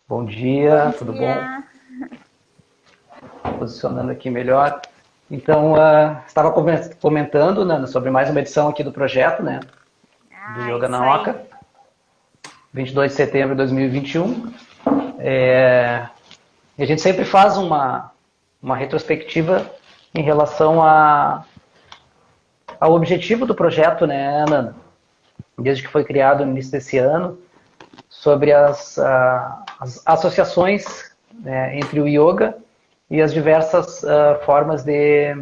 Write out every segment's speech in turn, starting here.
Bom dia, Bom tudo bom? dia. Posicionando aqui melhor. Então, estava comentando, né, sobre mais uma edição aqui do projeto, né, do Ah, Yoga isso na aí. Oca, 22 de setembro de 2021. E a gente sempre faz uma retrospectiva em relação ao objetivo do projeto, né, Nana? Desde que foi criado no início desse ano, sobre as associações, né, entre o yoga e as diversas formas de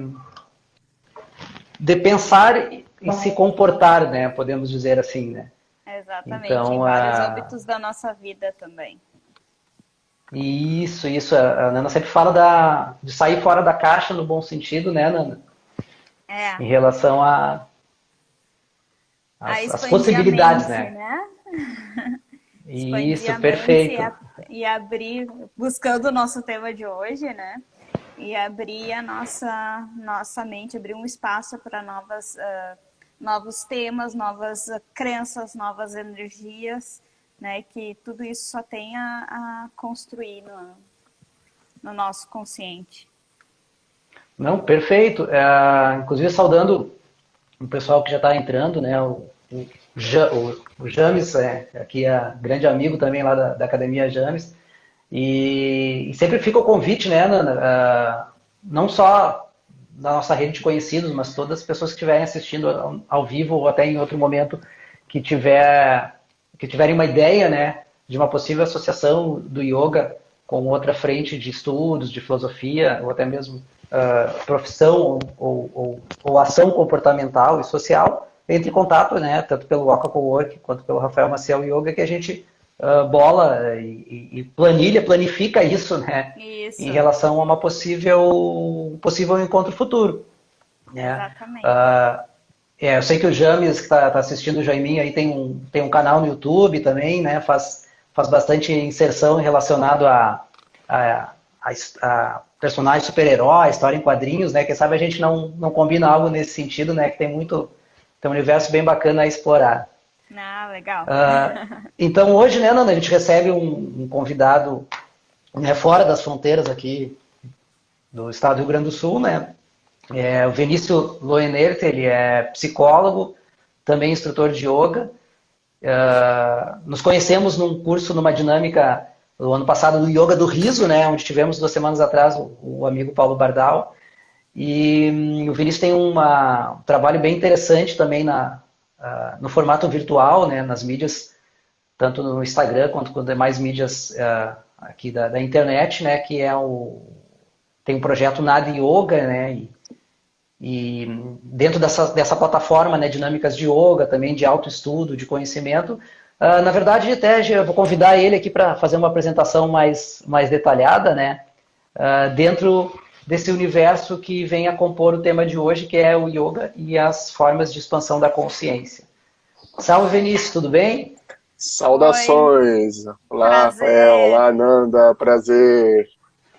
pensar e se comportar, né? Podemos dizer assim, né? Exatamente, em Então, vários âmbitos da nossa vida também. isso, a Nana sempre fala de sair fora da caixa no bom sentido, né, Nana? É, Em relação a às expandir a possibilidades, mente, né? né? Expandir Isso, a mente perfeito. e abrir, buscando o nosso tema de hoje, né? E abrir a nossa mente, abrir um espaço para novos temas, novas crenças, novas energias, né? Que tudo isso só tem a construir no nosso consciente. Não, perfeito. Inclusive, saudando o pessoal que já está entrando, né? O James, aqui é grande amigo também lá da Academia James. E sempre fica o convite, né, Nana? Não só da nossa rede de conhecidos, mas todas as pessoas que estiverem assistindo ao vivo ou até em outro momento que tiverem uma ideia, né, de uma possível associação do yoga com outra frente de estudos, de filosofia, ou até mesmo profissão ou ação comportamental e social, entre em contato, né, tanto pelo Waka Cowork quanto pelo Rafael Maciel Yoga, que a gente bola e planifica isso, né, em Isso, relação a uma possível encontro futuro, né. exatamente. Eu sei que o James, que está assistindo o Jaiminho, aí tem um canal no YouTube também, né? Faz bastante inserção relacionado a, a personagens super-heróis, história em quadrinhos, né? Quem sabe a gente não combina algo nesse sentido, né? Que tem um universo bem bacana a explorar. Ah, legal. Então hoje, né, Nanda, a gente recebe um convidado, né, fora das fronteiras aqui do estado do Rio Grande do Sul, né? O Vinícius Loenert, ele é psicólogo, também instrutor de yoga. Nos conhecemos num curso, numa dinâmica do ano passado do Yoga do Riso, né, onde tivemos 2 semanas atrás o amigo Paulo Bardal. E o Vinícius tem um trabalho bem interessante também no formato virtual, né, nas mídias, tanto no Instagram quanto com demais mídias aqui da internet, né, que tem um projeto Nada Yoga, né, e dentro dessa plataforma, né, dinâmicas de yoga, também de autoestudo, de conhecimento, na verdade, até eu vou convidar ele aqui para fazer uma apresentação mais detalhada, né, dentro desse universo que vem a compor o tema de hoje, que é o yoga e as formas de expansão da consciência. Salve, Vinícius, tudo bem? Oi, Saudações! Olá, Rafael! prazer, Olá, Nanda! Prazer!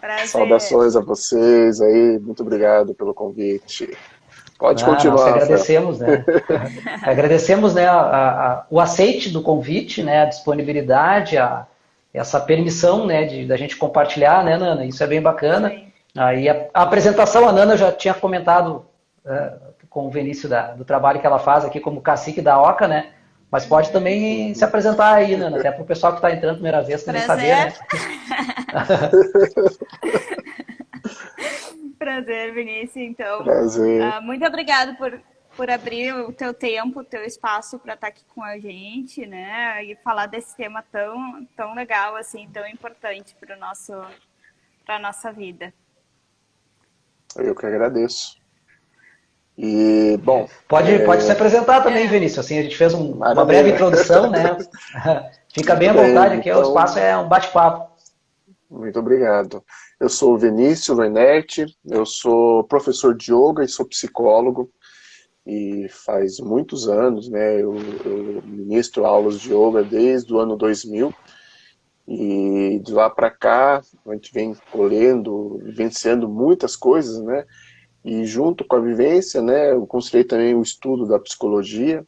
prazer. Saudações a vocês aí, muito obrigado pelo convite. Pode Nós que continuar, Rafael. agradecemos, né? Agradecemos, né, o aceite do convite, né, a disponibilidade, essa permissão, né, da gente compartilhar, né, Nana? Isso é bem bacana. Sim. Aí a apresentação, a Nana já tinha comentado com o Vinícius do trabalho que ela faz aqui como cacique da Oca, né? Mas pode Uhum. também se apresentar aí, Nana, até para o pessoal que está entrando a primeira vez também saber, Prazer. né? Prazer, Vinícius. Então, Prazer. muito obrigado por abrir o teu tempo, o teu espaço para estar aqui com a gente, né? E falar desse tema tão legal, assim, tão importante para nossa vida. Eu que agradeço. E, bom, Pode se apresentar também, É, Vinícius. Assim, a gente fez uma breve maravilha. introdução, né? Fica bem Muito à vontade bem, aqui, o espaço então, é um bate-papo. muito obrigado. Eu sou o Vinícius Loenert, eu sou professor de yoga e sou psicólogo. E faz muitos anos, né, eu ministro aulas de yoga desde o ano 2000, e de lá para cá a gente vem colhendo, vivenciando muitas coisas, né, e junto com a vivência, né, eu conciliei também o estudo da psicologia,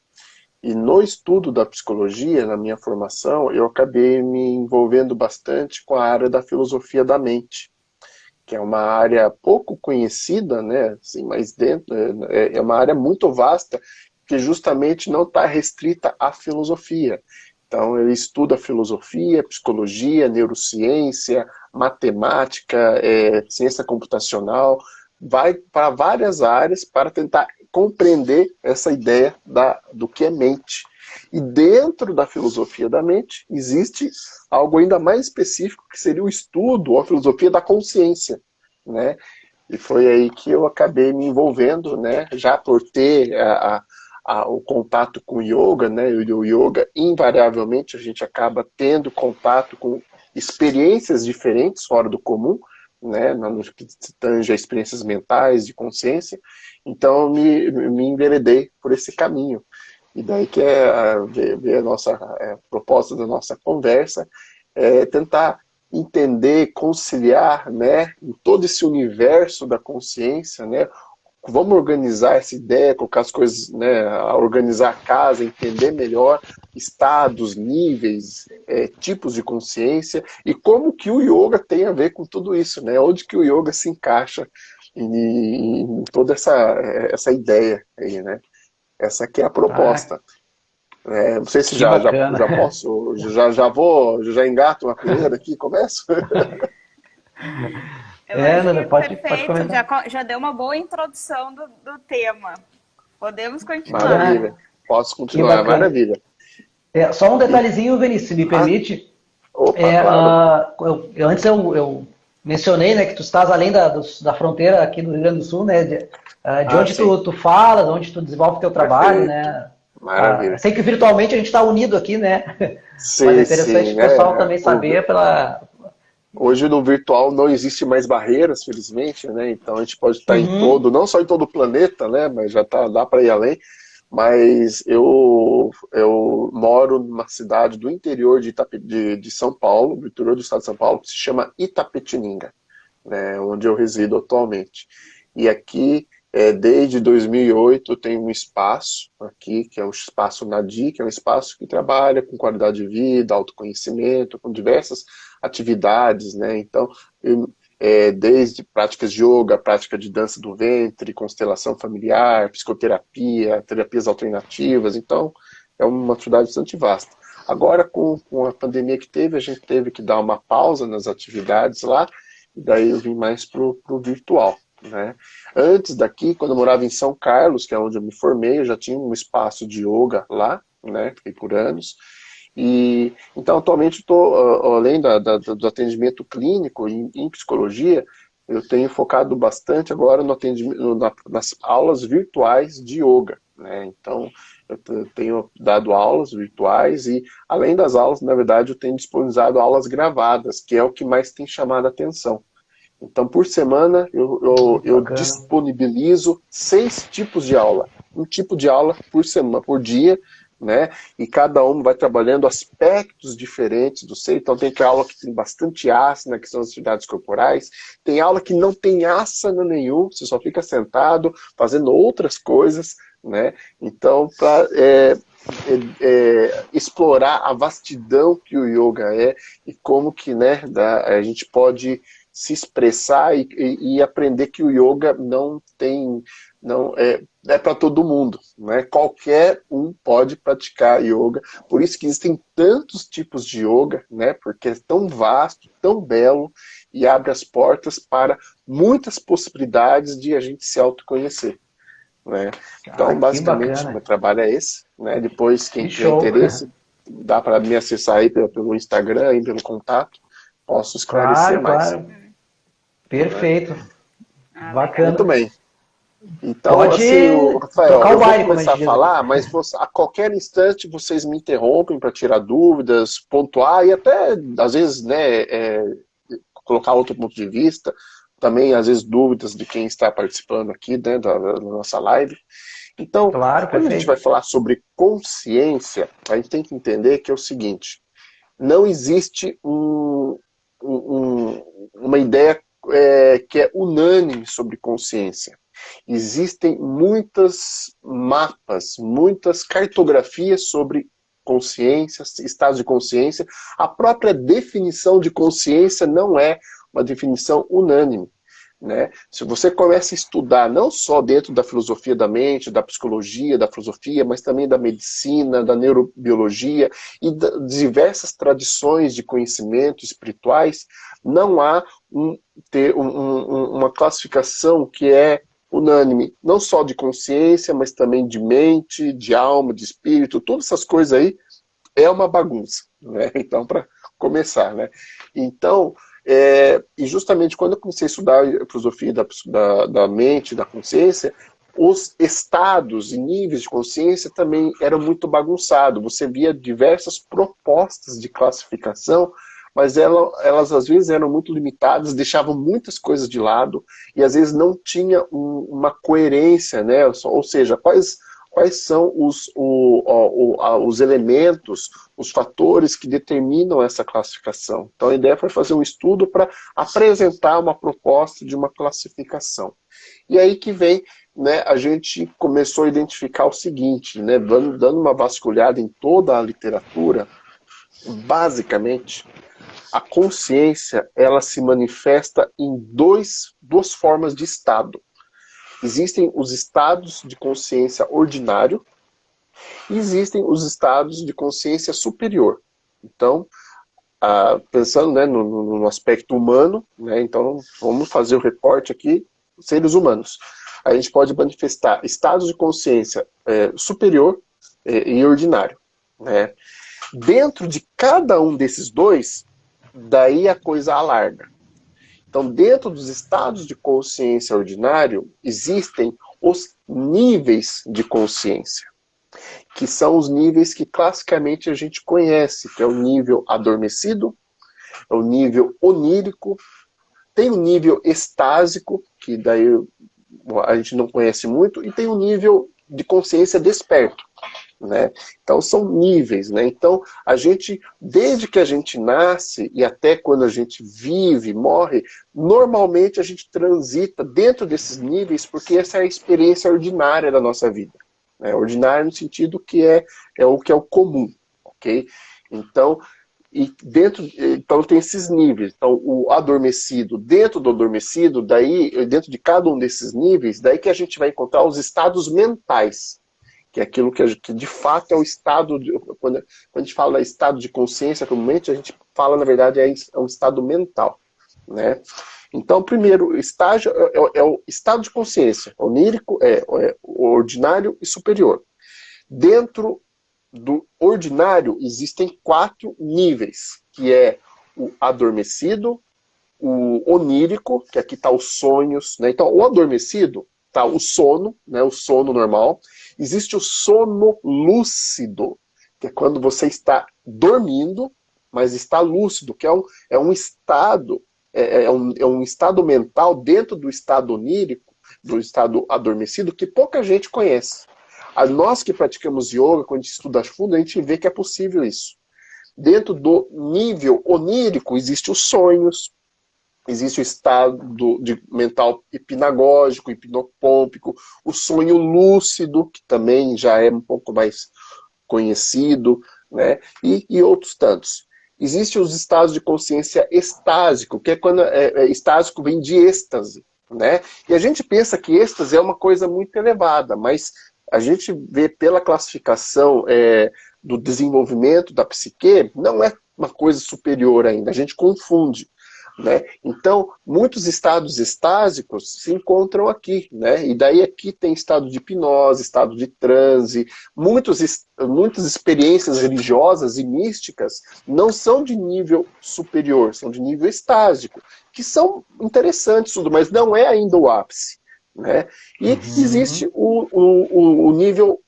E no estudo da psicologia, na minha formação, eu acabei me envolvendo bastante com a área da filosofia da mente, que é uma área pouco conhecida, né? Assim, mas dentro, é uma área muito vasta, que justamente não está restrita à filosofia. Então, ele estuda filosofia, psicologia, neurociência, matemática, ciência computacional, vai para várias áreas para tentar compreender essa ideia do que é mente. E dentro da filosofia da mente, existe algo ainda mais específico, que seria o estudo, ou a filosofia da consciência, né? E foi aí que eu acabei me envolvendo, né? Já por ter o contato com o yoga, né? E o yoga, invariavelmente, a gente acaba tendo contato com experiências diferentes, fora do comum, né? No que tange a experiências mentais, de consciência. Então, me enveredei por esse caminho. E daí que ver a nossa proposta da nossa conversa, tentar entender, conciliar, né, em todo esse universo da consciência, né, vamos organizar essa ideia, colocar as coisas, né, organizar a casa, entender melhor estados, níveis, tipos de consciência, e como que o yoga tem a ver com tudo isso, né, onde que o yoga se encaixa em toda essa ideia aí, né. Essa aqui é a proposta. Não sei se Que já bacana. posso, já engato uma primeira aqui, começo? Eu acho Nana, que pode perfeito, começar. já deu uma boa introdução do tema. Podemos continuar. Maravilha. Posso Que continuar, bacana. maravilha. Só um E, detalhezinho, Vinícius, se me permite. opa, claro. Antes eu mencionei, né, que tu estás além da fronteira aqui do Rio Grande do Sul, né, de onde Sim. tu falas, onde tu desenvolve o teu trabalho, Perfeito. né. Maravilha. Sei que virtualmente a gente está unido aqui, né, mas é Sim, interessante sim, o né? pessoal também saber Hoje no virtual não existe mais barreiras, felizmente, né? Então a gente pode estar em Uhum. não só em todo o planeta, né? Mas dá para ir além. Mas eu moro numa cidade do interior de São Paulo, do interior do estado de São Paulo, que se chama Itapetininga, né? Onde eu resido atualmente. E aqui, desde 2008, tem um espaço aqui, que é o Espaço Nadi, que é um espaço que trabalha com qualidade de vida, autoconhecimento, com diversas atividades, né? Então, desde práticas de yoga, prática de dança do ventre, constelação familiar, psicoterapia, terapias alternativas. Então, é uma atividade bastante vasta. Agora, com a pandemia que teve, a gente teve que dar uma pausa nas atividades lá, e daí eu vim mais pro virtual, né? Antes daqui, quando eu morava em São Carlos, que é onde eu me formei, eu já tinha um espaço de yoga lá, né? Fiquei por anos. E então atualmente estou, além do atendimento clínico em psicologia, eu tenho focado bastante agora no atendimento, nas aulas virtuais de yoga, né? Então eu tenho dado aulas virtuais e além das aulas, na verdade, eu tenho disponibilizado aulas gravadas, que é o que mais tem chamado a atenção. Então, por semana, eu Bacana. disponibilizo 6 tipos de aula. Um tipo de aula por semana, por dia, né? E cada um vai trabalhando aspectos diferentes do ser. Então, tem aula que tem bastante asana, que são as atividades corporais. Tem aula que não tem asana nenhum, você só fica sentado, fazendo outras coisas, né? Então, para explorar a vastidão que o yoga é e como que, né, a gente pode se expressar e aprender que o yoga não é para todo mundo, né? Qualquer um pode praticar yoga, por isso que existem tantos tipos de yoga, né? Porque é tão vasto, tão belo e abre as portas para muitas possibilidades de a gente se autoconhecer, né? Então, Que basicamente, meu bacana. trabalho é esse, né? Depois, quem Que tiver show. interesse, dá para me acessar aí pelo Instagram, aí pelo contato, posso esclarecer Claro, mais. claro. Né? Perfeito. Ah, Muito Bacana. bem. Então, Pode assim, Rafael, tocar eu o vou baile, como a começar gente a diz aqui. falar, mas a qualquer instante vocês me interrompem para tirar dúvidas, pontuar e até, às vezes, né, colocar outro ponto de vista. Também, às vezes, dúvidas de quem está participando aqui, né, da nossa live. Então, Claro, quando a gente vai perfeito. falar sobre consciência, a gente tem que entender que é o seguinte: não existe uma ideia que é unânime sobre consciência. Existem muitos mapas, muitas cartografias sobre consciência, estados de consciência. A própria definição de consciência não é uma definição unânime, né? Se você começa a estudar, não só dentro da filosofia da mente, da psicologia, da filosofia, mas também da medicina, da neurobiologia e de diversas tradições de conhecimento espirituais, não há uma classificação que é unânime, não só de consciência, mas também de mente, de alma, de espírito, todas essas coisas aí é uma bagunça, né? Então, para começar, né? Então, e justamente quando eu comecei a estudar a filosofia da mente, da consciência, os estados e níveis de consciência também eram muito bagunçados. Você via diversas propostas de classificação, mas elas às vezes eram muito limitadas, deixavam muitas coisas de lado, e às vezes não tinha uma coerência, né? Ou seja, quais são os elementos, os fatores que determinam essa classificação. Então a ideia foi fazer um estudo para apresentar uma proposta de uma classificação. E aí que vem, né, a gente começou a identificar o seguinte, né, dando uma vasculhada em toda a literatura, basicamente, a consciência ela se manifesta em duas formas de estado. Existem os estados de consciência ordinário e existem os estados de consciência superior. Então, pensando, né, no aspecto humano, né, então vamos fazer o recorte aqui, seres humanos. A gente pode manifestar estados de consciência superior e ordinário, né? Dentro de cada um desses dois, daí a coisa alarga. Então, dentro dos estados de consciência ordinário, existem os níveis de consciência, que são os níveis que classicamente a gente conhece, que é o nível adormecido, é o nível onírico, tem o nível estásico, que daí a gente não conhece muito, e tem o nível de consciência desperto, né? Então são níveis, né? Então a gente, desde que a gente nasce e até quando a gente vive, morre, normalmente a gente transita dentro desses níveis, porque essa é a experiência ordinária da nossa vida, né? Ordinária no sentido que é o que é o comum, ok? Então então tem esses níveis. Então o adormecido, dentro do adormecido, daí dentro de cada um desses níveis, daí que a gente vai encontrar os estados mentais, que é aquilo que de fato é o estado, quando a gente fala estado de consciência, comumente, a gente fala, na verdade, é um estado mental, né? Então, o primeiro estágio é o estado de consciência, onírico, ordinário e superior. Dentro do ordinário, existem 4 níveis, que é o adormecido, o onírico, que aqui está os sonhos, né? Então, o adormecido, tá o sono, né, o sono normal. Existe o sono lúcido, que é quando você está dormindo, mas está lúcido, que é um estado, um estado mental dentro do estado onírico, do estado adormecido, que pouca gente conhece. Nós que praticamos yoga, quando a gente estuda a fundo, a gente vê que é possível isso. Dentro do nível onírico, existem os sonhos, existe o estado mental hipnagógico, hipnopômpico, o sonho lúcido, que também já é um pouco mais conhecido, né? E outros tantos. Existem os estados de consciência estásico, que é quando estásico vem de êxtase, né? E a gente pensa que êxtase é uma coisa muito elevada, mas a gente vê pela classificação do desenvolvimento da psique, não é uma coisa superior ainda, a gente confunde, né? Então, muitos estados estásicos se encontram aqui, né? E daí aqui tem estado de hipnose, estado de transe, muitas experiências religiosas e místicas não são de nível superior, são de nível estásico, que são interessantes, tudo, mas não é ainda o ápice, né? E existe o nível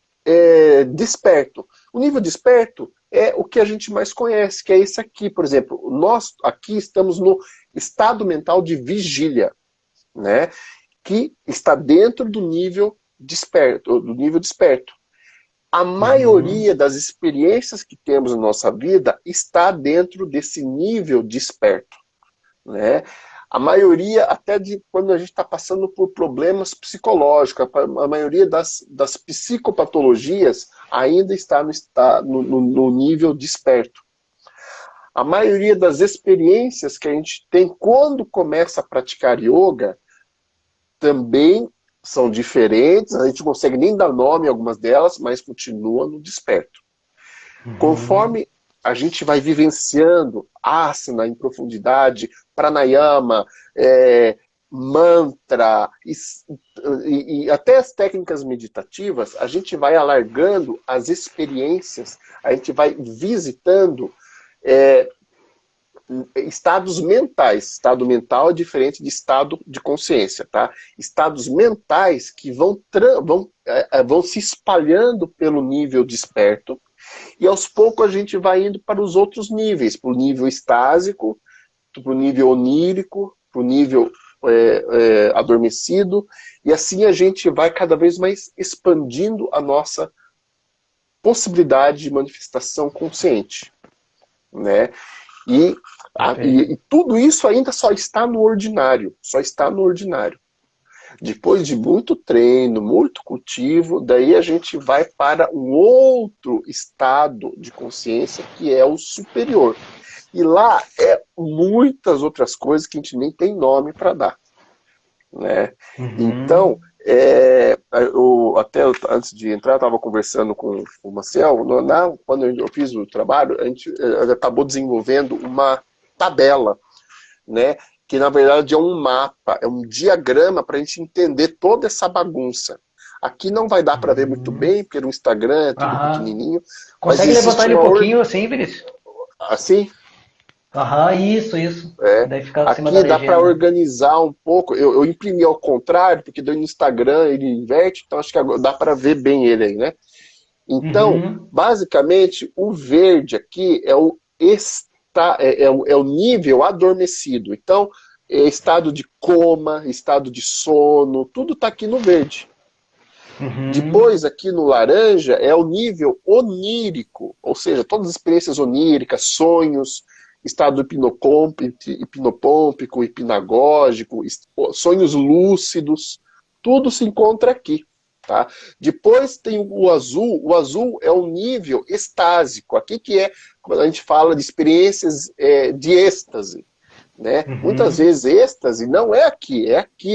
desperto. O nível desperto é o que a gente mais conhece, que é esse aqui, por exemplo. Nós aqui estamos no estado mental de vigília, né? Que está dentro do nível desperto. A maioria das experiências que temos na nossa vida está dentro desse nível desperto, né? A maioria, até de quando a gente está passando por problemas psicológicos, a maioria das psicopatologias ainda está no nível desperto. A maioria das experiências que a gente tem quando começa a praticar yoga também são diferentes, a gente não consegue nem dar nome a algumas delas, mas continua no desperto. Conforme a gente vai vivenciando asana em profundidade, pranayama, mantra e até as técnicas meditativas, a gente vai alargando as experiências, a gente vai visitando estados mentais. Estado mental é diferente de estado de consciência, tá? Estados mentais que vão se espalhando pelo nível desperto, e aos poucos a gente vai indo para os outros níveis, para o nível estásico, para o nível onírico, para o nível adormecido, e assim a gente vai cada vez mais expandindo a nossa possibilidade de manifestação consciente, né? E tudo isso ainda só está no ordinário, só está no ordinário. Depois de muito treino, muito cultivo, daí a gente vai para um outro estado de consciência, que é o superior. E lá é muitas outras coisas que a gente nem tem nome para dar, né? Então, até antes de entrar, eu estava conversando com o Maciel, quando eu fiz o trabalho, a gente acabou desenvolvendo uma tabela, né? Que na verdade é um mapa, é um diagrama para a gente entender toda essa bagunça. Aqui não vai dar para ver muito bem, porque no Instagram é tudo pequenininho. Consegue levantar ele um pouquinho assim, Vinícius? Assim? Isso. Daí fica acima aqui da legenda. Dá para organizar um pouco. Eu imprimi ao contrário, porque no Instagram ele inverte, então acho que dá para ver bem ele aí, né? Então, basicamente, o verde aqui é o nível adormecido. Então, estado de coma, estado de sono, tudo está aqui no verde. Depois, aqui no laranja, é o nível onírico, ou seja, todas as experiências oníricas, sonhos, estado hipnopômpico, hipnagógico, sonhos lúcidos, tudo se encontra aqui. Tá? Depois tem o azul é o nível estásico, aqui que é quando a gente fala de experiências de êxtase, né? Muitas vezes êxtase não é aqui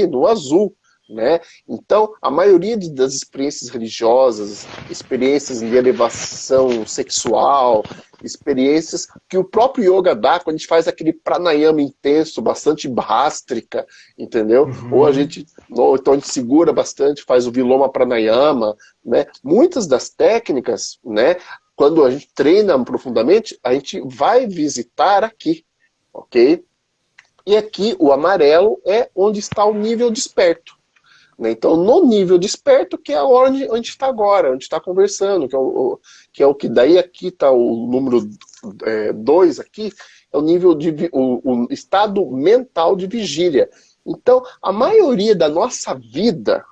no azul, né? Então a maioria das experiências religiosas, experiências de elevação sexual, experiências que o próprio yoga dá quando a gente faz aquele pranayama intenso, bastante bhástrika, entendeu? Ou então a gente segura bastante, faz o viloma pranayama, né? Muitas das técnicas, né? Quando a gente treina profundamente, a gente vai visitar aqui, ok? E aqui o amarelo é onde está o nível desperto. Então, no nível desperto, que é onde a gente está agora, onde está conversando, que é o que daí aqui está o número 2 aqui, é o nível o estado mental de vigília. Então, a maioria da nossa vida,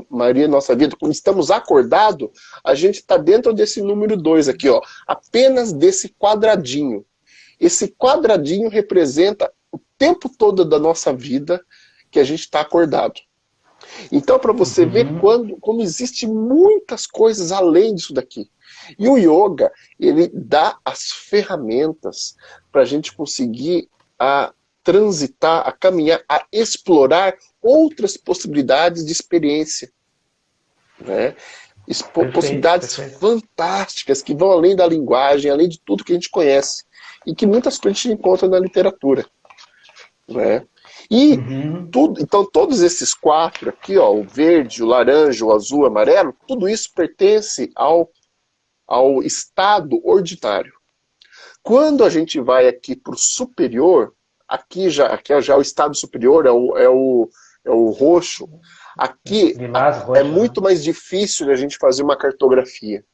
maioria da nossa vida, quando estamos acordados, a gente está dentro desse número 2 aqui, ó, apenas desse quadradinho. Esse quadradinho representa o tempo todo da nossa vida que a gente está acordado. Então, para você ver como existe muitas coisas além disso daqui. E o yoga, ele dá as ferramentas para a gente conseguir transitar, a caminhar, a explorar outras possibilidades de experiência. Né? Possibilidades fantásticas que vão além da linguagem, além de tudo que a gente conhece. E que muitas coisas a gente encontra na literatura. Né? E então todos esses 4 aqui, ó, o verde, o laranja, o azul, o amarelo, tudo isso pertence ao estado ordinário. Quando a gente vai aqui para o superior, aqui já o estado superior é o roxo. Aqui é muito mais difícil a gente fazer uma cartografia.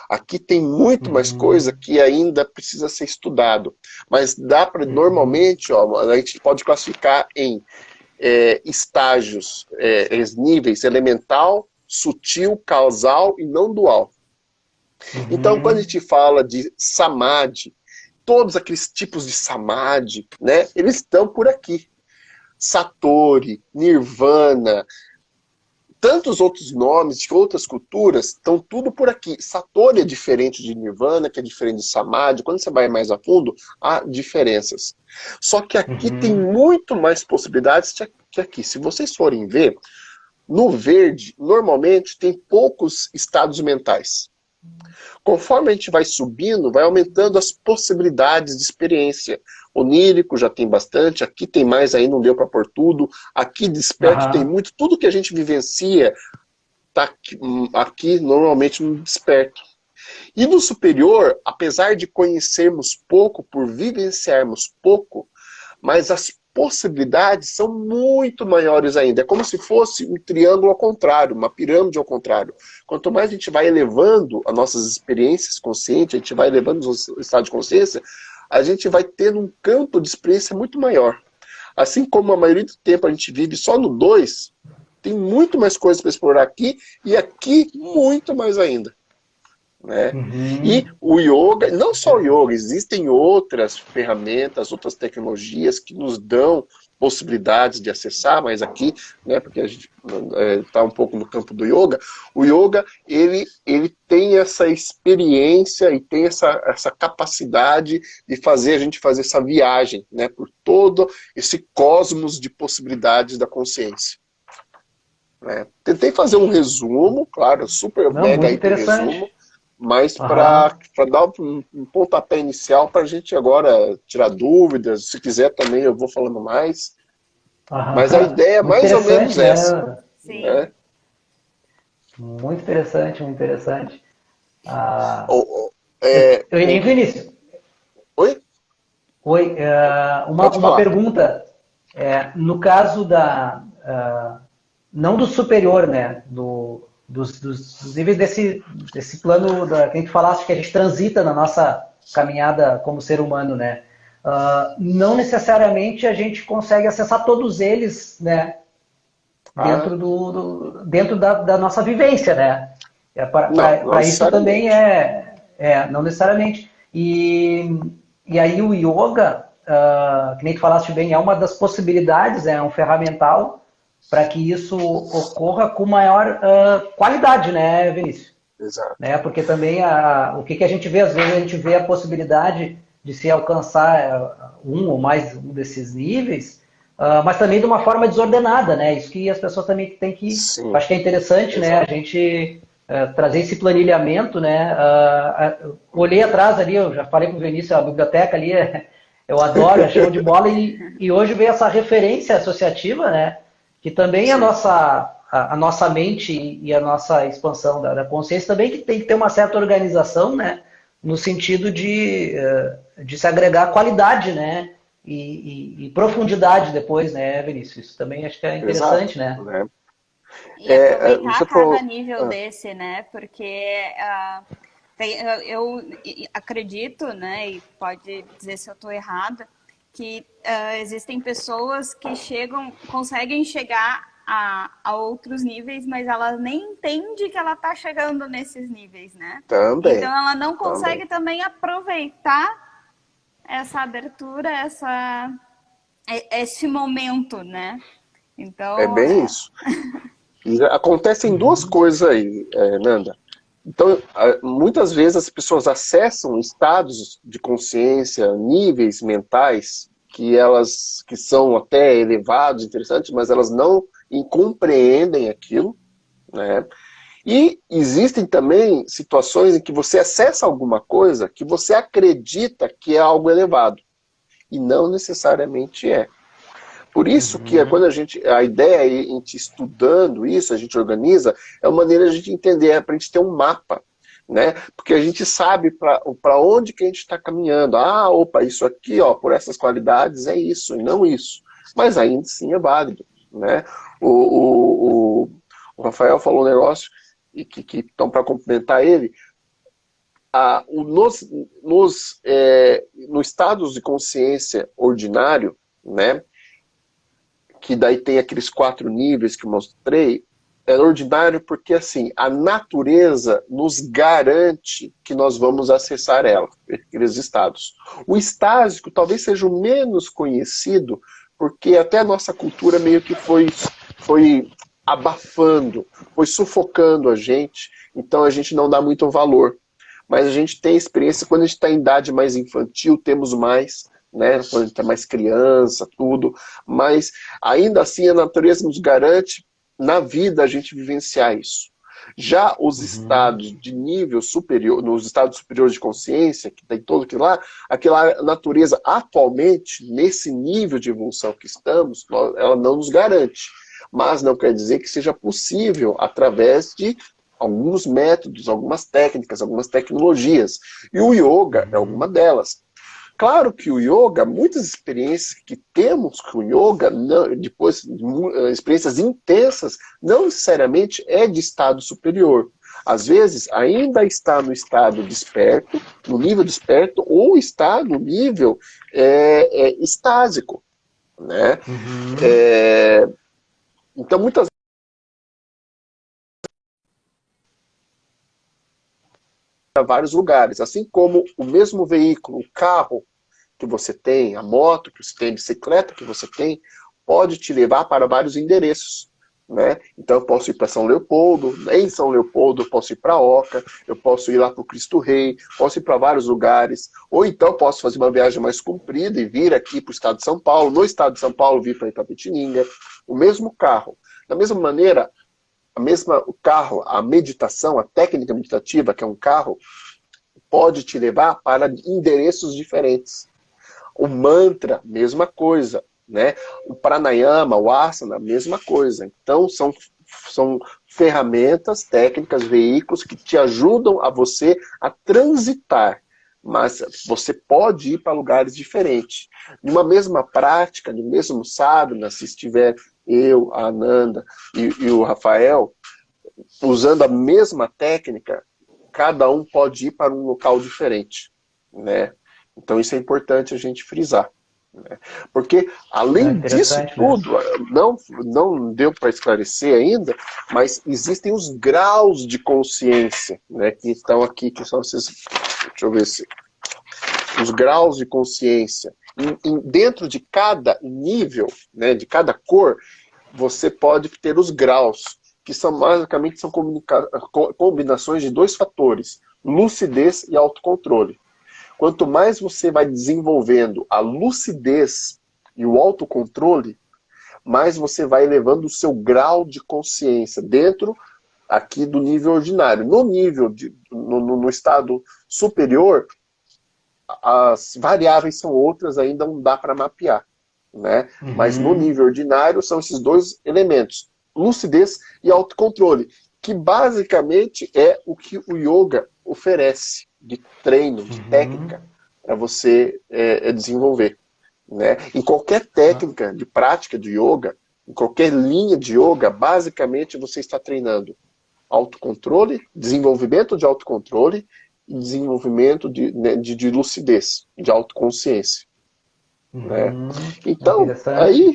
Aqui tem muito mais coisa que ainda precisa ser estudado. Mas dá para, normalmente, ó, a gente pode classificar em estágios, níveis elemental, sutil, causal e não dual. Então, quando a gente fala de samadhi, todos aqueles tipos de samadhi, né, eles estão por aqui. Satori, Nirvana, tantos outros nomes de outras culturas, estão tudo por aqui. Satori é diferente de Nirvana, que é diferente de Samadhi. Quando você vai mais a fundo, há diferenças. Só que aqui tem muito mais possibilidades que aqui. Se vocês forem ver, no verde, normalmente, tem poucos estados mentais. Conforme a gente vai subindo, vai aumentando as possibilidades de experiência. Onírico já tem bastante, aqui tem mais aí, não deu para pôr tudo. Aqui desperto tem muito, tudo que a gente vivencia tá aqui normalmente no desperto. E no superior, apesar de conhecermos pouco, por vivenciarmos pouco, mas as possibilidades são muito maiores ainda. É como se fosse um triângulo ao contrário, uma pirâmide ao contrário. Quanto mais a gente vai elevando as nossas experiências conscientes, a gente vai elevando o estado de consciência, a gente vai tendo um campo de experiência muito maior. Assim como a maioria do tempo a gente vive só no 2, tem muito mais coisas para explorar aqui, e aqui muito mais ainda. Né? E o yoga, não só o yoga, existem outras ferramentas, outras tecnologias que nos dão possibilidades de acessar, mas aqui, né, porque a gente está um pouco no campo do yoga, o yoga, ele tem essa experiência e tem essa capacidade de fazer a gente fazer essa viagem, né, por todo esse cosmos de possibilidades da consciência. Né? Tentei fazer um resumo, claro, super mega hiper resumo, mas para dar um pontapé inicial para a gente agora tirar dúvidas, se quiser também eu vou falando mais. Mas a ideia é mais ou menos essa. Sim. Né? Muito interessante, muito interessante. Vinícius. Oi? Oi, uma pergunta. No caso não do superior, né? Dos níveis desse plano que a gente falasse que a gente transita na nossa caminhada como ser humano, né? Não necessariamente a gente consegue acessar todos eles, né? Dentro da nossa vivência, né? Para isso também não necessariamente. E aí o yoga, que nem tu falaste bem, é uma das possibilidades, é um ferramental para que isso ocorra com maior qualidade, né, Vinícius? Exato. Né? Porque também o que a gente vê, às vezes a gente vê a possibilidade de se alcançar um ou mais desses níveis, mas também de uma forma desordenada, né? Isso que as pessoas também têm que... Sim. Acho que é interessante, né? A gente trazer esse planilhamento, né? Olhei atrás ali, eu já falei com o Vinícius, a biblioteca ali, eu adoro, é show de bola, e hoje veio essa referência associativa, né? Que também a nossa mente e a nossa expansão da consciência também que tem que ter uma certa organização, né? No sentido de se agregar qualidade, né? E profundidade depois, né, Vinícius? Isso também acho que é interessante, exato, né? E aproveitar cada nível desse, né? Porque eu acredito, né? E pode dizer se eu estou errada, que existem pessoas que conseguem chegar a outros níveis, mas ela nem entende que ela está chegando nesses níveis, né? Também. Então ela não consegue também aproveitar essa abertura, esse momento, né? Então, é bem isso. E acontecem duas coisas aí, Nanda. Então, muitas vezes as pessoas acessam estados de consciência, níveis mentais, que são até elevados, interessantes, mas elas não compreendem aquilo, né? E existem também situações em que você acessa alguma coisa que você acredita que é algo elevado, e não necessariamente é. Por isso que quando a ideia é a gente estudando isso, a gente organiza, é uma maneira de a gente entender, para a gente ter um mapa, né? Porque a gente sabe para onde que a gente está caminhando. Opa, isso aqui, ó, por essas qualidades é isso, e não isso. Mas ainda assim é válido, né? O Rafael falou um negócio, e então, para complementar ele, nos estados de consciência ordinário, né? Que daí tem aqueles 4 níveis que eu mostrei, é ordinário porque, assim, a natureza nos garante que nós vamos acessar ela, aqueles estados. O estásico talvez seja o menos conhecido, porque até a nossa cultura meio que foi abafando, foi sufocando a gente, então a gente não dá muito valor. Mas a gente tem experiência quando a gente está em idade mais infantil, temos mais, né? Quando a gente é mais criança, tudo. Mas ainda assim a natureza nos garante, na vida, a gente vivenciar isso. Já os estados de nível superior, nos estados superiores de consciência, que tem todo aquela natureza atualmente, nesse nível de evolução que estamos, ela não nos garante. Mas não quer dizer que seja possível através de alguns métodos, algumas técnicas, algumas tecnologias. E o yoga é uma delas. Claro que o yoga, muitas experiências que temos com o yoga, depois experiências intensas, não necessariamente é de estado superior. Às vezes, ainda está no estado desperto, no nível desperto, ou está no nível estásico. Né? Então, muitas vários lugares, assim como o mesmo veículo, o carro que você tem, a moto que você tem, a bicicleta que você tem, pode te levar para vários endereços, né? Então eu posso ir para São Leopoldo, em São Leopoldo eu posso ir para Oca, eu posso ir lá para o Cristo Rei, posso ir para vários lugares, ou então posso fazer uma viagem mais comprida e vir aqui para o estado de São Paulo, no estado de São Paulo vir para Itapetininga, o mesmo carro. Da mesma maneira, o carro, a meditação, a técnica meditativa, que é um carro, pode te levar para endereços diferentes. O mantra, mesma coisa, né? O pranayama, o asana, mesma coisa. Então, são ferramentas, técnicas, veículos que te ajudam a você a transitar. Mas você pode ir para lugares diferentes. Numa mesma prática, no mesmo sadhana, se estiver eu, a Ananda e o Rafael, usando a mesma técnica, cada um pode ir para um local diferente, né? Então isso é importante a gente frisar, né? Porque além disso tudo, não deu para esclarecer ainda, mas existem os graus de consciência, né, que estão aqui, que são esses, deixa eu ver se, os graus de consciência. Dentro de cada nível, né, de cada cor, você pode ter os graus, que são basicamente combinações de dois fatores, lucidez e autocontrole. Quanto mais você vai desenvolvendo a lucidez e o autocontrole, mais você vai elevando o seu grau de consciência dentro aqui do nível ordinário. No nível, no estado superior, as variáveis são outras, ainda não dá para mapear, né? Mas no nível ordinário são esses dois elementos, lucidez e autocontrole, que basicamente é o que o yoga oferece de treino, de técnica, para você desenvolver, né? Em qualquer técnica de prática de yoga, em qualquer linha de yoga, basicamente você está treinando autocontrole, desenvolvimento de autocontrole e desenvolvimento de lucidez, de autoconsciência. Né? Então, aí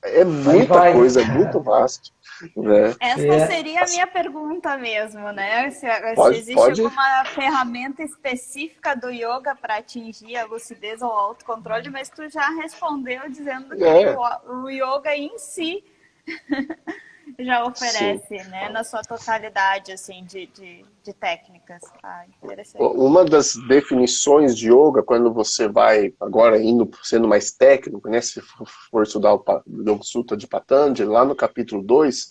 é muita coisa, é muito vasto. Né? Essa seria a minha pergunta mesmo, né? Se existe alguma ferramenta específica do yoga para atingir a lucidez ou o autocontrole, mas tu já respondeu dizendo que o yoga em si já oferece, né, na sua totalidade, assim, de técnicas. Interessante. Uma das definições de yoga, quando você vai, agora sendo mais técnico, né, se for estudar o Yoga Sutra de Patanjali, lá no capítulo 2,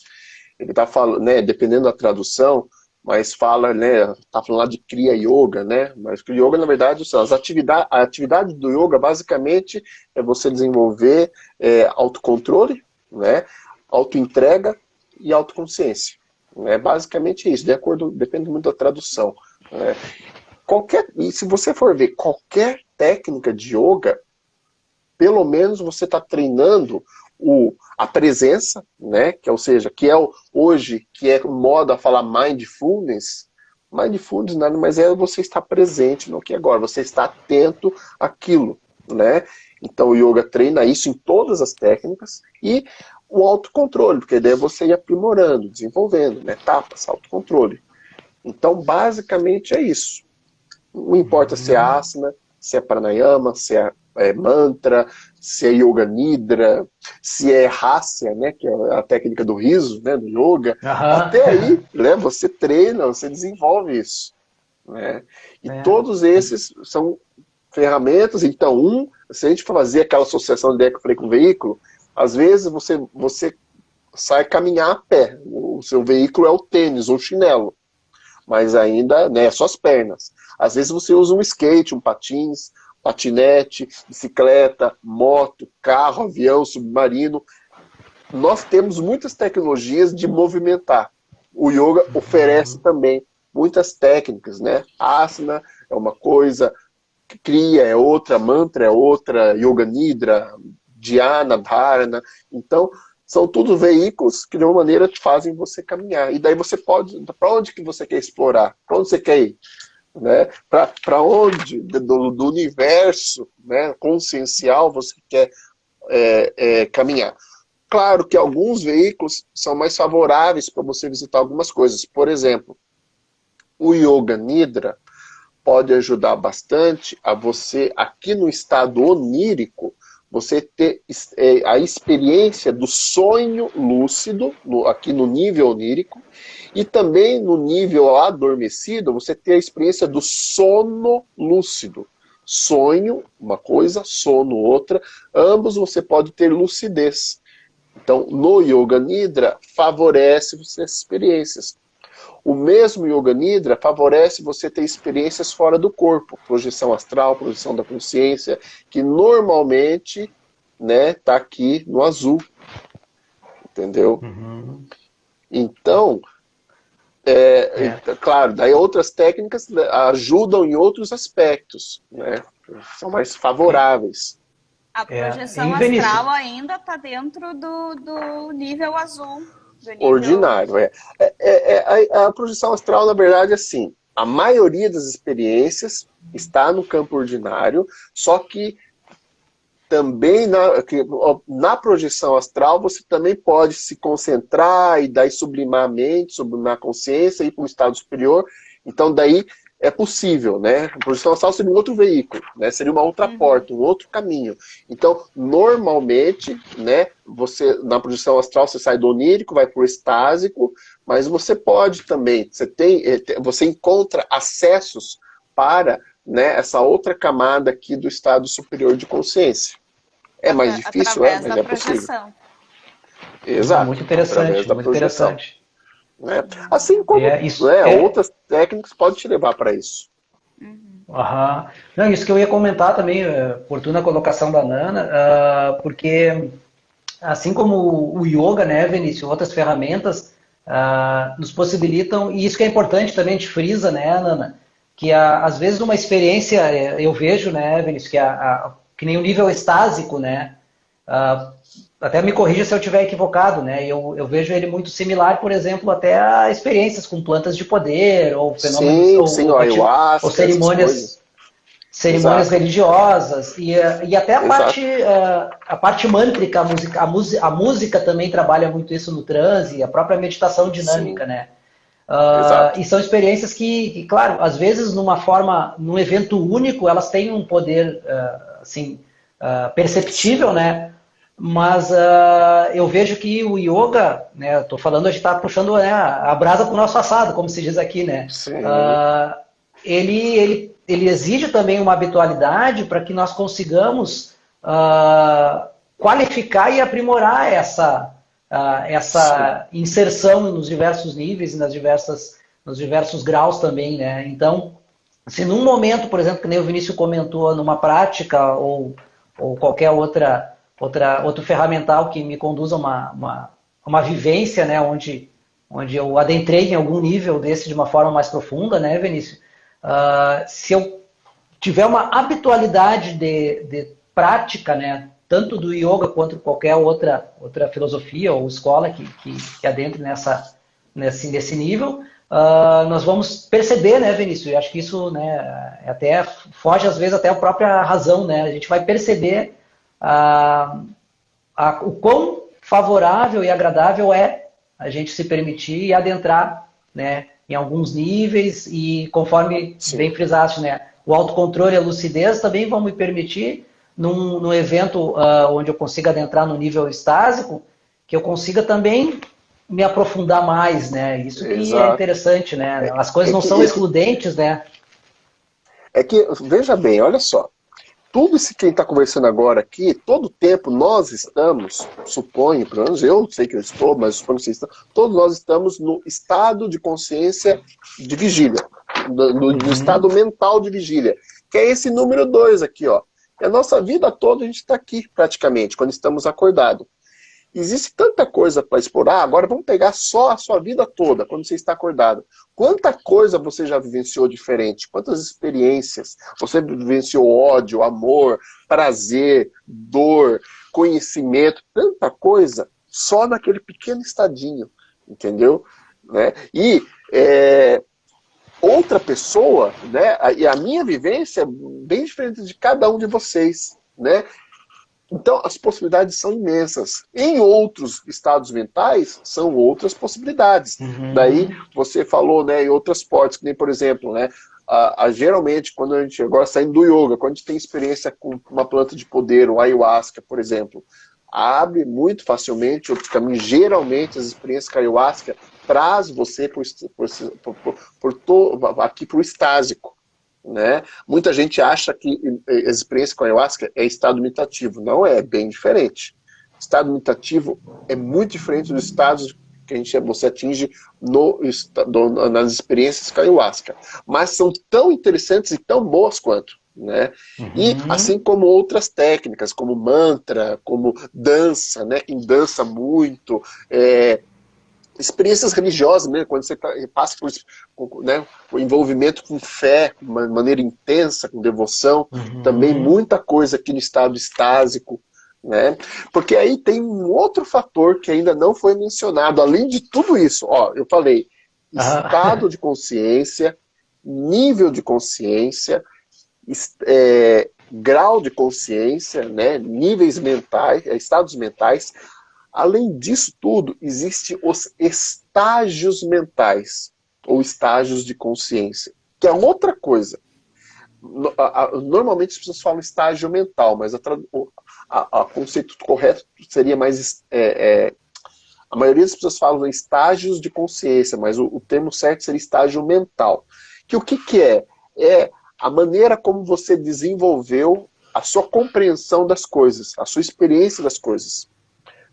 ele está falando, né, dependendo da tradução, mas fala, né, tá falando lá de Kriya Yoga, né, mas o Yoga, na verdade, a atividade do Yoga, basicamente, é você desenvolver autocontrole, né, autoentrega e autoconsciência. É basicamente isso, depende muito da tradução. Né? E se você for ver qualquer técnica de yoga, pelo menos você está treinando a presença, né? Ou seja, hoje, que é moda a falar mindfulness. Mindfulness nada mais é você estar presente no que é agora, você está atento àquilo, né? Então o yoga treina isso em todas as técnicas e o autocontrole, porque daí você ia aprimorando, desenvolvendo, né? Etapas, autocontrole. Então, basicamente é isso. Não importa se é asana, se é pranayama, se é mantra, se é Yoga Nidra, se é Hasya, né, que é a técnica do riso, né, do yoga. Até aí, né, você treina, você desenvolve isso. Né? E todos esses são ferramentas. Então, se a gente fazer aquela associação de ideia que eu falei com o veículo, às vezes você sai caminhar a pé. O seu veículo é o tênis ou o chinelo, mas ainda, né, só as pernas. Às vezes você usa um skate, um patins, patinete, bicicleta, moto, carro, avião, submarino. Nós temos muitas tecnologias de movimentar. O yoga oferece também muitas técnicas, né? Asana é uma coisa, Kriya é outra, Mantra é outra, Yoga Nidra, Dhyana, Dharana. Então, são tudo veículos que de uma maneira te fazem você caminhar. E daí você pode, para onde que você quer explorar? Para onde você quer ir? Né? Para onde do universo, né, consciencial você quer caminhar? Claro que alguns veículos são mais favoráveis para você visitar algumas coisas. Por exemplo, o Yoga Nidra pode ajudar bastante a você, aqui no estado onírico, você ter a experiência do sonho lúcido, aqui no nível onírico, e também no nível adormecido, você ter a experiência do sono lúcido. Sonho, uma coisa, sono, outra. Ambos você pode ter lucidez. Então, no Yoga Nidra, favorece você essas experiências. O mesmo Yoga Nidra favorece você ter experiências fora do corpo, projeção astral, projeção da consciência, que normalmente, né, tá aqui no azul. Entendeu? Então, claro, daí outras técnicas ajudam em outros aspectos, né, são mais favoráveis. A projeção astral ainda está dentro do nível azul. Ordinário, a projeção astral, na verdade, assim, a maioria das experiências está no campo ordinário, só que também na projeção astral você também pode se concentrar e daí sublimar a mente, sublimar a consciência, ir para um estado superior. Então daí é possível, né? A projeção astral seria um outro veículo, né? Seria uma outra porta, um outro caminho. Então, normalmente, né, na projeção astral você sai do onírico, vai para o estásico, mas você pode também, você encontra acessos para, né, essa outra camada aqui do estado superior de consciência. É mais difícil, mas é possível. Exato. Muito interessante, muito interessante. Né? Assim como outras técnicas podem te levar para isso. Não, isso que eu ia comentar também, oportuna colocação da Nana, porque assim como o yoga, né, Vinícius, outras ferramentas nos possibilitam, e isso que é importante também, a gente frisa, né, Nana, que às vezes uma experiência, eu vejo, né, Vinícius, que nem o nível estásico, né, até me corrija se eu estiver equivocado, né? Eu vejo ele muito similar, por exemplo, até a experiências com plantas de poder, ou fenômenos, ou cerimônias religiosas, e até a parte mântrica, a música também trabalha muito isso no transe, a própria meditação dinâmica, né? E são experiências que, claro, às vezes num evento único, elas têm um poder assim, perceptível, né? Mas eu vejo que o yoga, né, estou falando, a gente está puxando, né, a brasa para o nosso assado, como se diz aqui, né? Ele exige também uma habitualidade para que nós consigamos qualificar e aprimorar essa inserção nos diversos níveis e nos diversos graus também, né? Então, se num momento, por exemplo, que nem o Vinícius comentou, numa prática ou qualquer outro ferramental que me conduza a uma vivência, né, onde eu adentrei em algum nível desse de uma forma mais profunda, né, Vinícius? Se eu tiver uma habitualidade de prática, né, tanto do yoga quanto qualquer outra filosofia ou escola que adentre nesse nível, nós vamos perceber, né, Vinícius? Eu acho que isso, né, até foge às vezes até a própria razão, né? A gente vai perceber o quão favorável e agradável é a gente se permitir e adentrar, né, em alguns níveis e conforme bem frisaste, né, o autocontrole e a lucidez também vão me permitir num evento onde eu consiga adentrar no nível estásico, que eu consiga também me aprofundar mais, né? Isso que é Exato. interessante, né? As coisas É não que, são excludentes, né? veja bem, olha só. Tudo isso que a gente está conversando agora aqui, todo tempo nós estamos, suponho, pelo menos eu sei que eu estou, mas suponho que vocês estão, todos nós estamos no estado de consciência de vigília, no estado mental de vigília, que é esse número 2 aqui, ó. E a nossa vida toda a gente está aqui, praticamente, quando estamos acordados. Existe tanta coisa para explorar, agora vamos pegar só a sua vida toda, quando você está acordado. Quanta coisa você já vivenciou diferente? Quantas experiências? Você vivenciou ódio, amor, prazer, dor, conhecimento, tanta coisa, só naquele pequeno estadinho, entendeu? Né? E outra pessoa, né? E a minha vivência é bem diferente de cada um de vocês, né? Então, as possibilidades são imensas. Em outros estados mentais, são outras possibilidades. Daí, você falou, né, em outras portas, que nem, por exemplo, né, geralmente, quando a gente, agora saindo do yoga, quando a gente tem experiência com uma planta de poder, o ayahuasca, por exemplo, abre muito facilmente outros caminhos. Geralmente, as experiências com a ayahuasca traz você aqui para o estásico. Né? Muita gente acha que as experiências com a ayahuasca é estado meditativo. Não é, bem diferente. Estado meditativo é muito diferente dos estados que você atinge nas experiências com a ayahuasca. Mas são tão interessantes e tão boas quanto. Né? E assim como outras técnicas, como mantra, como dança, né? Quem dança muito, experiências religiosas mesmo, quando você passa por, né, o envolvimento com fé, de uma maneira intensa, com devoção, também muita coisa aqui no estado estásico, né? Porque aí tem um outro fator que ainda não foi mencionado, além de tudo isso, ó, eu falei, estado de consciência, nível de consciência, grau de consciência, né, níveis mentais, estados mentais. Além disso tudo, existem os estágios mentais, ou estágios de consciência, que é outra coisa. Normalmente as pessoas falam estágio mental, mas o conceito correto seria mais... a maioria das pessoas falam em estágios de consciência, mas o termo certo seria estágio mental. Que o que é? É a maneira como você desenvolveu a sua compreensão das coisas, a sua experiência das coisas.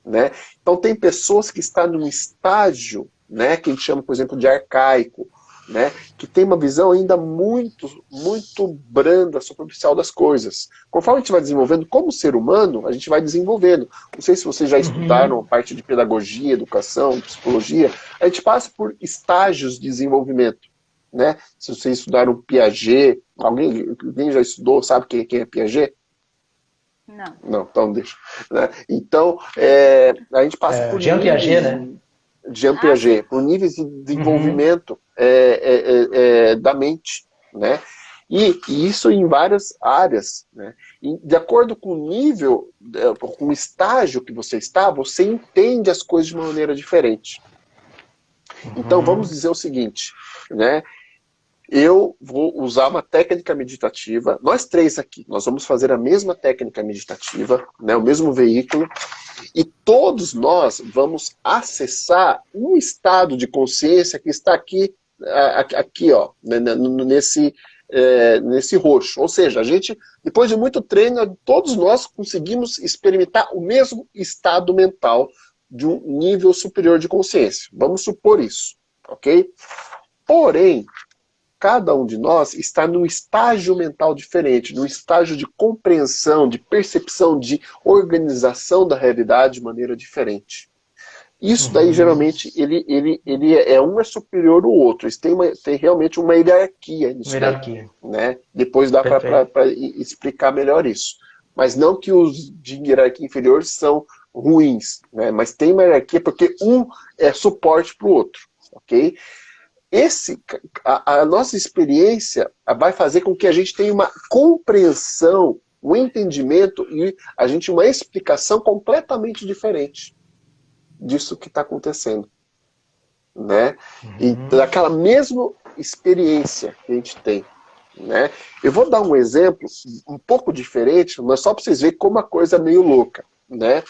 Né? Então tem pessoas que estão num estágio, né, que a gente chama, por exemplo, de arcaico, né, que tem uma visão ainda muito, muito branda, superficial das coisas. Conforme a gente vai desenvolvendo como ser humano, a gente vai desenvolvendo. Não sei se vocês já estudaram a parte de pedagogia, educação, psicologia, a gente passa por estágios de desenvolvimento. Né? Se vocês estudaram Piaget, alguém já estudou, sabe quem é Piaget? Não. Não, então deixa. Né? Então, a gente passa por Jean Piaget, né? Jean Piaget, por níveis de desenvolvimento da mente. Né? E isso em várias áreas. Né? E de acordo com o nível, com o estágio que você está, você entende as coisas de uma maneira diferente. Então, vamos dizer o seguinte, né? Eu vou usar uma técnica meditativa. Nós três aqui, nós vamos fazer a mesma técnica meditativa, né, o mesmo veículo, e todos nós vamos acessar um estado de consciência que está aqui ó, nesse roxo. Ou seja, a gente, depois de muito treino, todos nós conseguimos experimentar o mesmo estado mental de um nível superior de consciência. Vamos supor isso, ok? Porém, cada um de nós está num estágio mental diferente, num estágio de compreensão, de percepção, de organização da realidade de maneira diferente. Isso daí, geralmente, um é superior ao outro. Eles têm realmente uma hierarquia nisso daí, né? Depois dá para explicar melhor isso. Mas não que os de hierarquia inferior são ruins, né? Mas tem uma hierarquia porque um é suporte para o outro, ok? A nossa experiência vai fazer com que a gente tenha uma compreensão, um entendimento e a gente uma explicação completamente diferente disso que está acontecendo. Né? E daquela mesma experiência que a gente tem. né? Eu vou dar um exemplo um pouco diferente, mas só para vocês verem como a coisa é meio louca, né?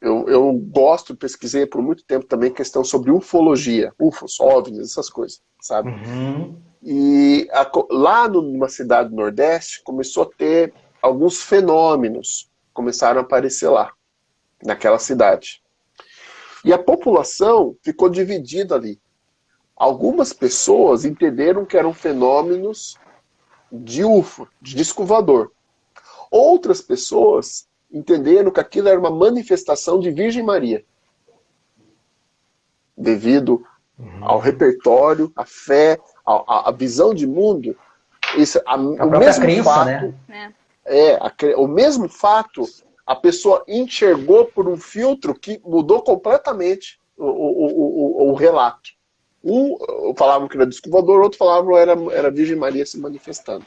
Eu gosto, pesquisei por muito tempo também questão sobre ufologia, UFOs, OVNIs, essas coisas, sabe? E lá numa cidade do Nordeste começou a ter alguns fenômenos, começaram a aparecer lá, naquela cidade. E a população ficou dividida ali. Algumas pessoas entenderam que eram fenômenos de UFO, de disco voador. Outras pessoas entenderam que aquilo era uma manifestação de Virgem Maria. Devido ao repertório, à fé, à visão de mundo. O mesmo crença, fato, né? O mesmo fato, a pessoa enxergou por um filtro que mudou completamente o relato. Falavam que era disco voador, outro falavam que era Virgem Maria se manifestando.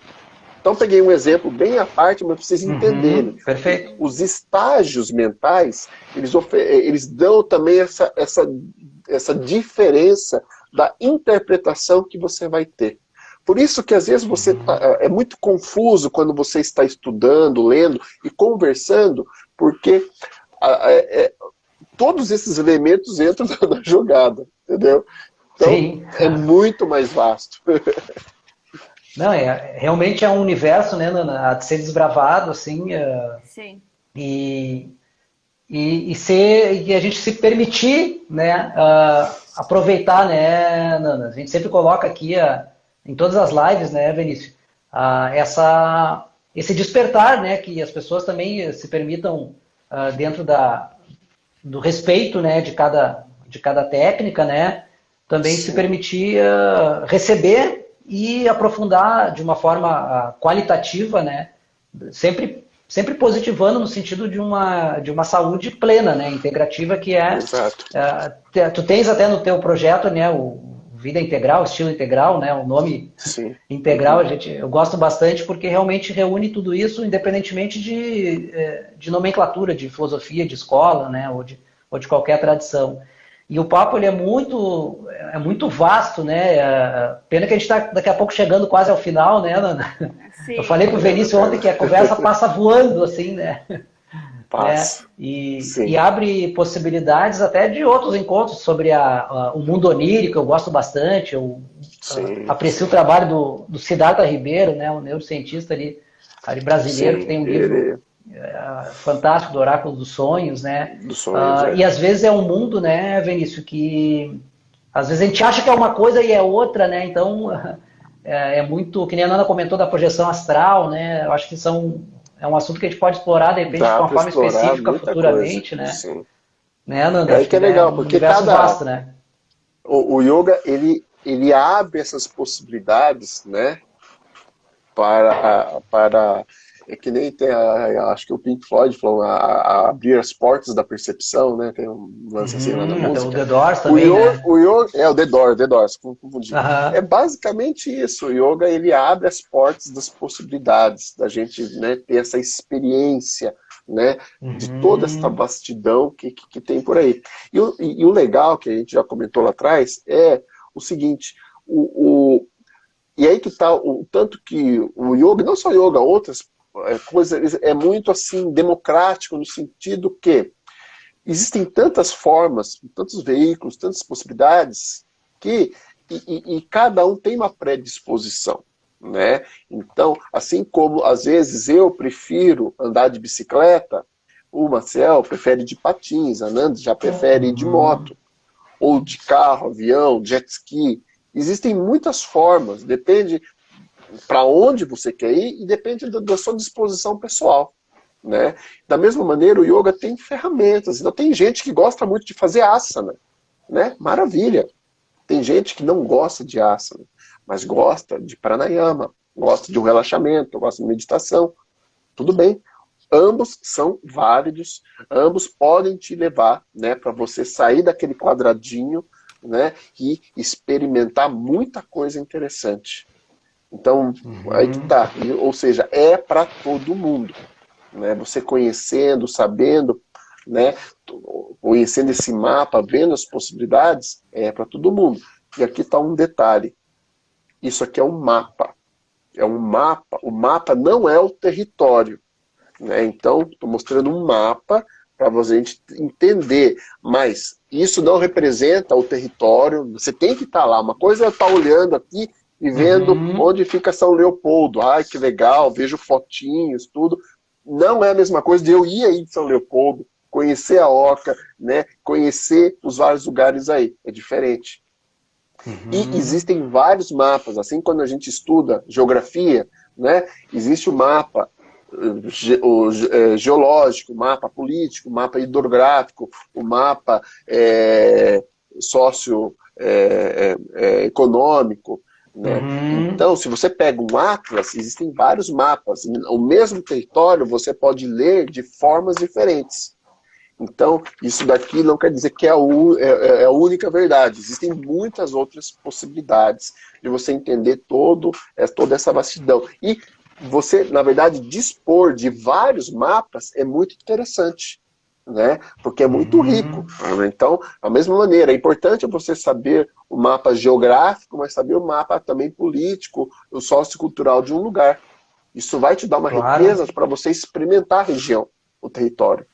Então peguei um exemplo bem à parte, mas para vocês entenderem. Perfeito. Os estágios mentais, eles dão também essa diferença da interpretação que você vai ter. Por isso que às vezes é muito confuso quando você está estudando, lendo e conversando, porque todos esses elementos entram na jogada, entendeu? Então, sim, é muito mais vasto. Não, realmente é um universo, né, a de ser desbravado, assim, sim. E a gente se permitir, né, aproveitar, né, Nana? A gente sempre coloca aqui, em todas as lives, né, Vinícius, esse despertar, né, que as pessoas também se permitam, dentro do respeito, né, de cada técnica, né, também se permitir receber e aprofundar de uma forma qualitativa, né, sempre positivando no sentido de uma saúde plena, né, integrativa, que tu tens até no teu projeto, né, o Vida Integral, Estilo Integral, né, o nome Sim. Integral, eu gosto bastante porque realmente reúne tudo isso, independentemente de nomenclatura, de filosofia, de escola, né, ou de qualquer tradição. E o papo ele é muito vasto, né? Pena que a gente está daqui a pouco chegando quase ao final, né, Nana? Sim. Eu falei com o Vinícius ontem que a conversa passa voando, assim, né? Passa. E abre possibilidades até de outros encontros sobre o mundo onírico, eu gosto bastante. Eu aprecio o trabalho do Siddhartha Ribeiro, né? Um neurocientista ali brasileiro, que tem um livro fantástico do Oráculo dos Sonhos, né? E às vezes é um mundo, né, Vinícius, que às vezes a gente acha que é uma coisa e é outra, né? Então é muito, que nem a Nana comentou da projeção astral, né? Eu acho que é um assunto que a gente pode explorar de repente de uma forma específica futuramente, coisa, né? Sim. Né, Nanda? Aí que é legal, porque vasto, né? O yoga ele abre essas possibilidades, né? Para é que nem tem acho que o Pink Floyd falou a abrir as portas da percepção, né? Tem um lance assim lá na música. O The Doors também, né? O The Doors, confundi. É basicamente isso. O yoga ele abre as portas das possibilidades da gente, né, ter essa experiência, né, de toda essa vastidão que tem por aí. E o legal que a gente já comentou lá atrás é o seguinte, e aí que está o tanto que o yoga, não só yoga, outras coisas, é muito assim democrático no sentido que existem tantas formas, tantos veículos, tantas possibilidades que e cada um tem uma predisposição, né? Então, assim como às vezes eu prefiro andar de bicicleta, o Marcel prefere de patins, a Nanda já prefere ir de moto, ou de carro, avião, jet ski. Existem muitas formas, depende para onde você quer ir e depende da sua disposição pessoal, né? Da mesma maneira, o yoga tem ferramentas. Então, tem gente que gosta muito de fazer asana, né? Maravilha. Tem gente que não gosta de asana, mas gosta de pranayama, gosta de um relaxamento, gosta de meditação. Tudo bem. Ambos são válidos, ambos podem te levar, né, para você sair daquele quadradinho, né, e experimentar muita coisa interessante. Então, aí que tá. Ou seja, é para todo mundo, né? Você conhecendo, sabendo, né, conhecendo esse mapa, vendo as possibilidades, é para todo mundo. E aqui está um detalhe. Isso aqui é um mapa. É um mapa. O mapa não é o território, né? Então, estou mostrando um mapa para você entender. Mas isso não representa o território. Você tem que estar lá. Uma coisa é estar olhando aqui e vendo onde fica São Leopoldo. Ai, que legal, vejo fotinhos, tudo. Não é a mesma coisa de eu ir aí de São Leopoldo, conhecer a Oca, né? Conhecer os vários lugares aí. É diferente. E existem vários mapas, assim quando a gente estuda geografia, né, existe o mapa geológico, o mapa político, o mapa hidrográfico, o mapa socioeconômico, né? Então, se você pega um atlas, existem vários mapas. O mesmo território você pode ler de formas diferentes. Então, isso daqui não quer dizer que é a única verdade. Existem muitas outras possibilidades de você entender toda essa vastidão. E você, na verdade, dispor de vários mapas é muito interessante, né? Porque é muito rico. Então, da mesma maneira, é importante você saber o mapa geográfico, mas saber o mapa também político, o sociocultural de um lugar. Isso vai te dar uma riqueza para você experimentar a região, o território.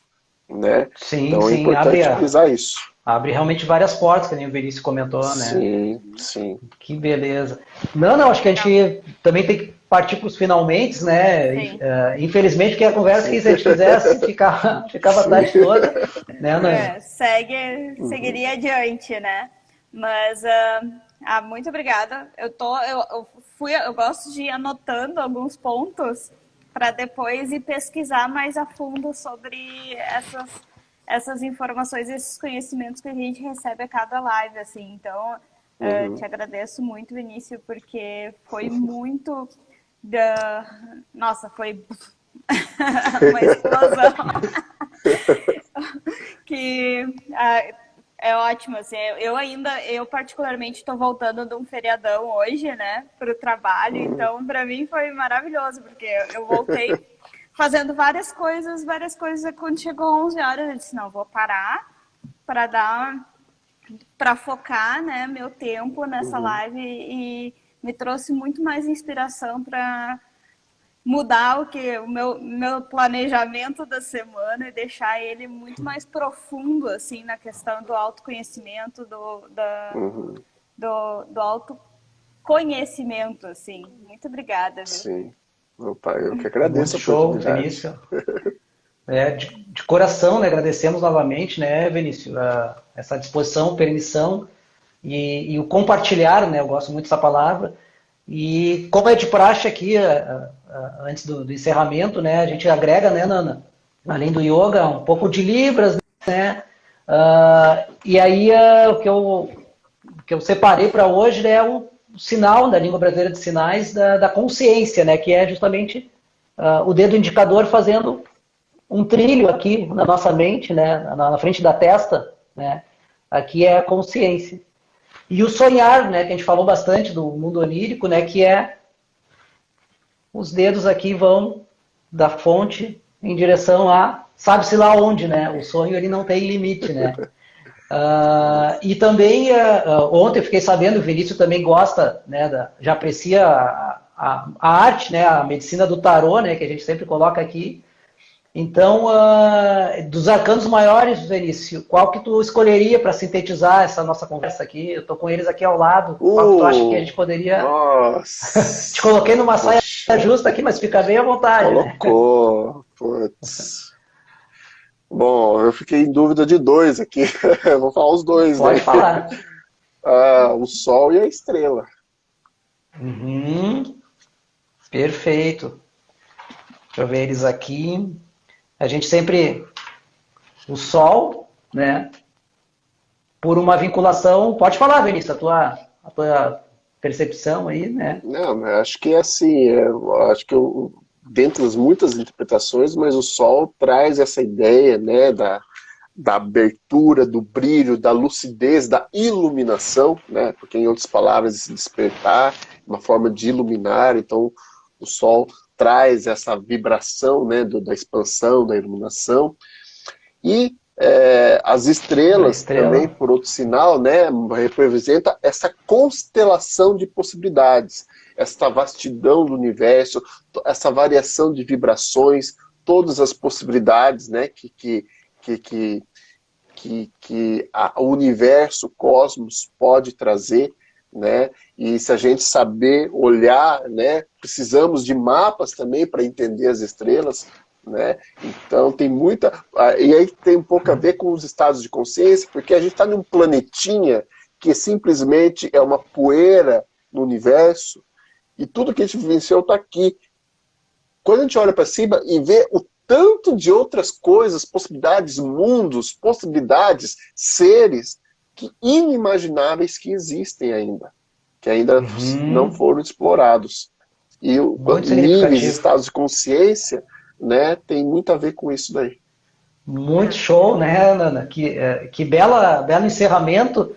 Né? Sim, então é sim, importante frisar isso. Abre realmente várias portas, que nem o Vinícius comentou, né? Sim, sim. Que beleza. Não, acho que a gente também tem que partir para os finalmente, né? Infelizmente, porque a conversa que se a gente quisesse ficava a tarde toda, né, Ana? Seguiria adiante, né? Mas muito obrigada. Eu gosto de ir anotando alguns pontos para depois ir pesquisar mais a fundo sobre essas informações, esses conhecimentos que a gente recebe a cada live, assim. Então, te agradeço muito, Vinícius, porque foi muito Nossa, foi uma explosão. Que é ótimo, assim, eu particularmente estou voltando de um feriadão hoje, né, para o trabalho, então para mim foi maravilhoso, porque eu voltei fazendo várias coisas, quando chegou 11 horas eu disse, não, vou parar para focar, né, meu tempo nessa live e me trouxe muito mais inspiração para mudar o meu planejamento da semana e deixar ele muito mais profundo, assim, na questão do autoconhecimento, do autoconhecimento, assim. Muito obrigada, viu? Sim. Opa, eu que agradeço muito show, Vinícius. De coração, né, agradecemos novamente, né, Vinícius, essa disposição, permissão e o compartilhar, né, eu gosto muito dessa palavra. E como é de praxe aqui, antes do encerramento, né, a gente agrega, né, Nana, além do yoga, um pouco de Libras, né, e aí o que eu separei para hoje, né, é o sinal da língua brasileira de sinais da consciência, né, que é justamente o dedo indicador fazendo um trilho aqui na nossa mente, né, na frente da testa, né, aqui é a consciência. E o sonhar, né, que a gente falou bastante do mundo onírico, né, que é os dedos aqui vão da fonte em direção a sabe-se lá onde, né? O sonho ele não tem limite, né? E também ontem eu fiquei sabendo, o Vinícius também gosta, né, já aprecia a arte, né, a medicina do tarô, né, que a gente sempre coloca aqui. Então, dos arcanos maiores, Vinícius, qual que tu escolheria para sintetizar essa nossa conversa aqui? Eu estou com eles aqui ao lado. Qual que tu acha que a gente poderia... Nossa! Te coloquei numa saia justa aqui, mas fica bem à vontade. Colocou. Né? Putz. Bom, eu fiquei em dúvida de dois aqui. Eu vou falar os dois. Pode né? falar. O Sol e a Estrela. Perfeito. Deixa eu ver eles aqui. A gente sempre... O Sol, né? Por uma vinculação... Pode falar, Vinícius, a tua percepção aí, né? Não, acho que é assim, acho que dentre as muitas interpretações, mas o Sol traz essa ideia, né, da abertura, do brilho, da lucidez, da iluminação, né, porque em outras palavras, esse despertar, uma forma de iluminar, então o Sol traz essa vibração, né, da expansão, da iluminação, e As estrelas também, por outro sinal, né, representa essa constelação de possibilidades, essa vastidão do universo, essa variação de vibrações, todas as possibilidades, né, que o universo, o cosmos pode trazer, né, e se a gente saber olhar, né, precisamos de mapas também para entender as estrelas, né? Então tem muita... E aí tem um pouco a ver com os estados de consciência, porque a gente está num planetinha que simplesmente é uma poeira no universo, e tudo que a gente vivenciou está aqui. Quando a gente olha para cima e vê o tanto de outras coisas, possibilidades, mundos, possibilidades, seres que inimagináveis que existem ainda, que ainda não foram explorados. E níveis, estados de consciência, né, tem muito a ver com isso daí. Muito show, né, Nana? Que belo encerramento.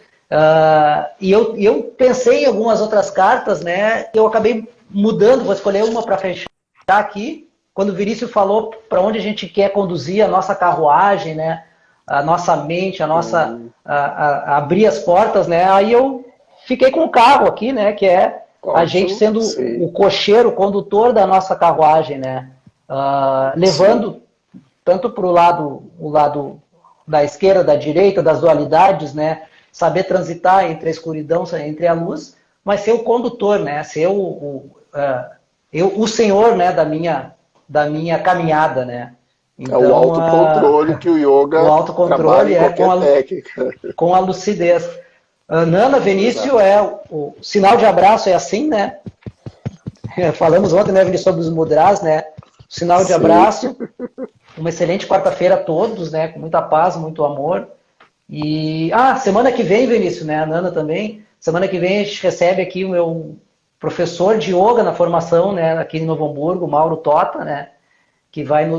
E eu pensei em algumas outras cartas, né? Eu acabei mudando, vou escolher uma para fechar aqui. Quando o Vinícius falou para onde a gente quer conduzir a nossa carruagem, né? A nossa mente, a abrir as portas, né? Aí eu fiquei com o carro aqui, né? Que é a gente sendo o cocheiro, o condutor da nossa carruagem, né? Levando tanto para o lado da esquerda, da direita, das dualidades, né? Saber transitar entre a escuridão, entre a luz, mas ser o condutor, né? Ser o senhor, né? Da minha caminhada, né? Então, o autocontrole que o yoga o autocontrole técnica. Com a lucidez. Nana, Vinícius, o sinal de abraço é assim, né? Falamos ontem, né, Vinícius, sobre os mudras, né? Sinal de abraço. Uma excelente quarta-feira a todos, né? Com muita paz, muito amor. E, semana que vem, Vinícius, né? A Nana também. Semana que vem a gente recebe aqui o meu professor de yoga na formação, né? Aqui em Novo Hamburgo, Mauro Tota, né? Que vai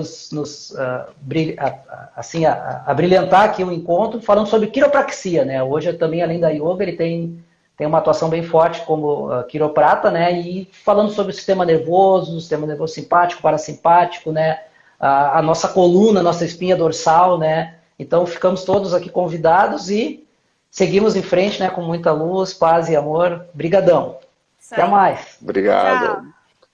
abrilhantar aqui o encontro, falando sobre quiropraxia, né? Hoje também, além da yoga, ele tem uma atuação bem forte como quiroprata, né? E falando sobre o sistema nervoso simpático, parasimpático, né? A nossa coluna, a nossa espinha dorsal, né? Então ficamos todos aqui convidados e seguimos em frente, né? Com muita luz, paz e amor. Brigadão. Até mais. Obrigado. Tchau.